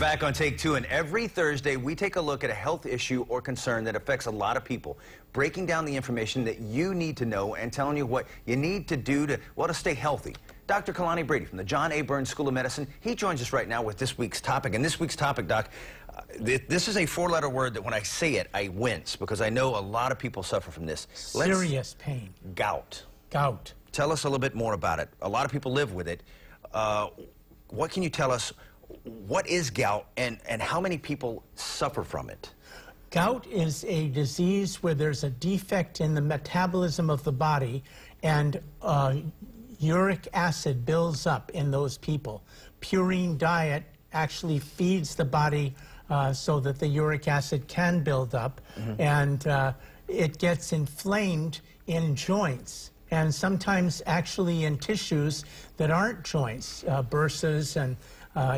back on Take Two, and every Thursday we take a look at a health issue or concern that affects a lot of people, breaking down the information that you need to know and telling you what you need to do to, well, to stay healthy. Dr. Kalani Brady from the John A. Burns School of Medicine, he joins us right now with this week's topic. And this week's topic, Doc, this is a four-letter word that when I say it, I wince, because I know a lot of people suffer from this. Serious pain. Gout. Gout. Tell us a little bit more about it. A lot of people live with it. What can you tell us? What is gout, and how many people suffer from it? Gout is a disease where there's a defect in the metabolism of the body, and uric acid builds up in those people. Purine diet actually feeds the body so that the uric acid can build up, and it gets inflamed in joints, and sometimes actually in tissues that aren't joints, bursas and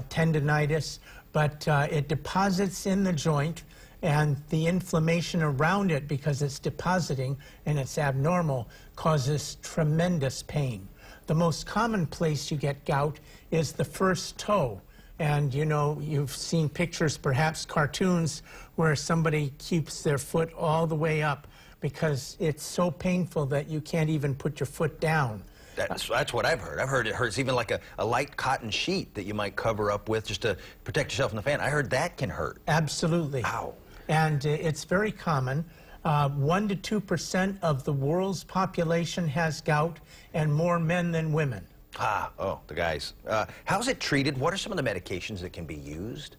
tendinitis, but it deposits in the joint, and the inflammation around it, because it's depositing and it's abnormal, causes tremendous pain. The most common place you get gout is the first toe. And you know, you've seen pictures, perhaps cartoons, where somebody keeps their foot all the way up because it's so painful that you can't even put your foot down. That's what I've heard. I've heard it hurts even like a light cotton sheet that you might cover up with just to protect yourself from the fan. I heard that can hurt. Absolutely. Ow. And it's very common. 1% to 2% of the world's population has gout, and more men than women. The guys. How's it treated? What are some of the medications that can be used?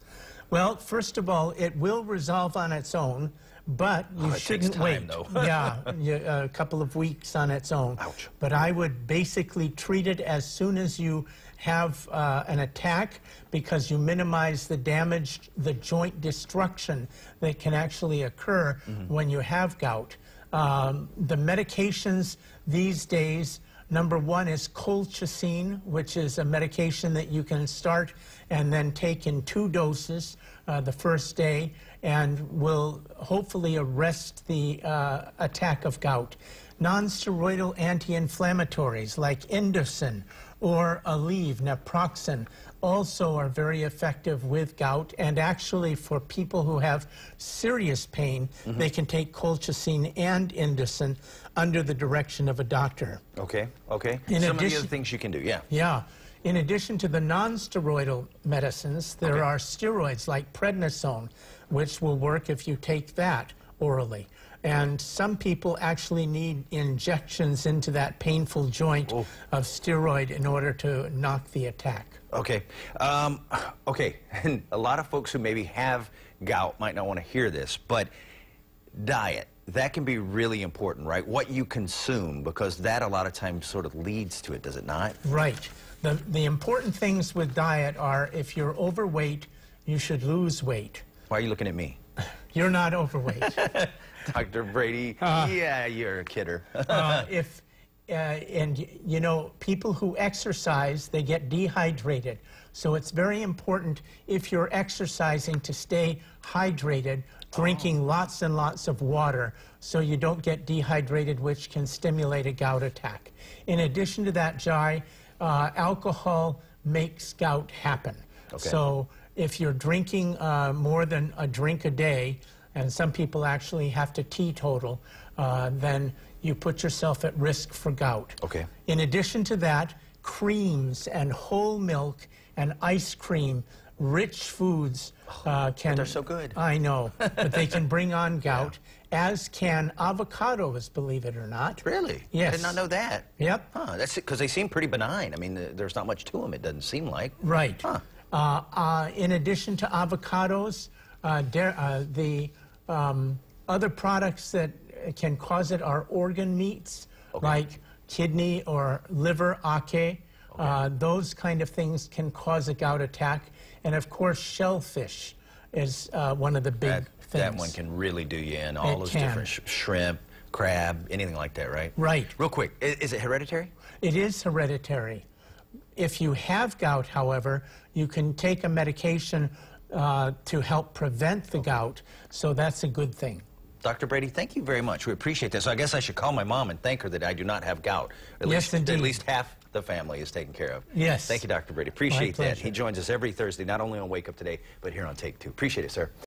Well, first of all, it will resolve on its own, but you shouldn't wait. Though. Yeah, a couple of weeks on its own. Ouch. But I would basically treat it as soon as you have an attack, because you minimize the damage, the joint destruction that can actually occur when you have gout. The medications these days, number one is colchicine, which is a medication that you can start and then take in 2 doses the first day, and will hopefully arrest the attack of gout. Non-steroidal anti-inflammatories like Indocin or Aleve, naproxen, also are very effective with gout, and actually for people who have serious pain, they can take colchicine and Indocin under the direction of a doctor. Okay, okay. Some of the other things you can do, yeah. Yeah. In addition to the non-steroidal medicines, there are steroids like prednisone, which will work if you take that orally. And some people actually need injections into that painful joint of steroid in order to knock the attack. Okay. Okay. And a lot of folks who maybe have gout might not want to hear this, but diet, that can be really important, right? What you consume, because that a lot of times sort of leads to it, does it not? Right. The important things with diet are, if you're overweight, you should lose weight. Why are you looking at me? You're not overweight. Dr. Brady, yeah, you're a kidder. And you know, people who exercise, they get dehydrated. So it's very important, if you're exercising, to stay hydrated, drinking lots and lots of water so you don't get dehydrated, which can stimulate a gout attack. In addition to that, Jai, alcohol makes gout happen. Okay. So if you're drinking more than a drink a day, and some people actually have to teetotal, then you put yourself at risk for gout. Okay. In addition to that, creams and whole milk and ice cream, rich foods can... They're so good. I know, but they can bring on gout, as can avocados, believe it or not. Really? Yes. I did not know that. Yep. Huh, that's because they seem pretty benign. I mean, there's not much to them, it doesn't seem like. Right. Huh. In addition to avocados, the other products that can cause it are organ meats, like kidney or liver, ake. Those kind of things can cause a gout attack. And of course, shellfish is one of the big things. That one can really do you in. All those different shrimp, crab, anything like that, right? Right. Real quick, is it hereditary? It is hereditary. If you have gout, however, you can take a medication to help prevent the gout, so that's a good thing. Dr. Brady, thank you very much. We appreciate this. I guess I should call my mom and thank her that I do not have gout. Yes, indeed. At least half the family is taken care of. Yes. Thank you, Dr. Brady. Appreciate that. pleasure. He joins us every Thursday, not only on Wake Up Today, but here on Take Two. Appreciate it, sir.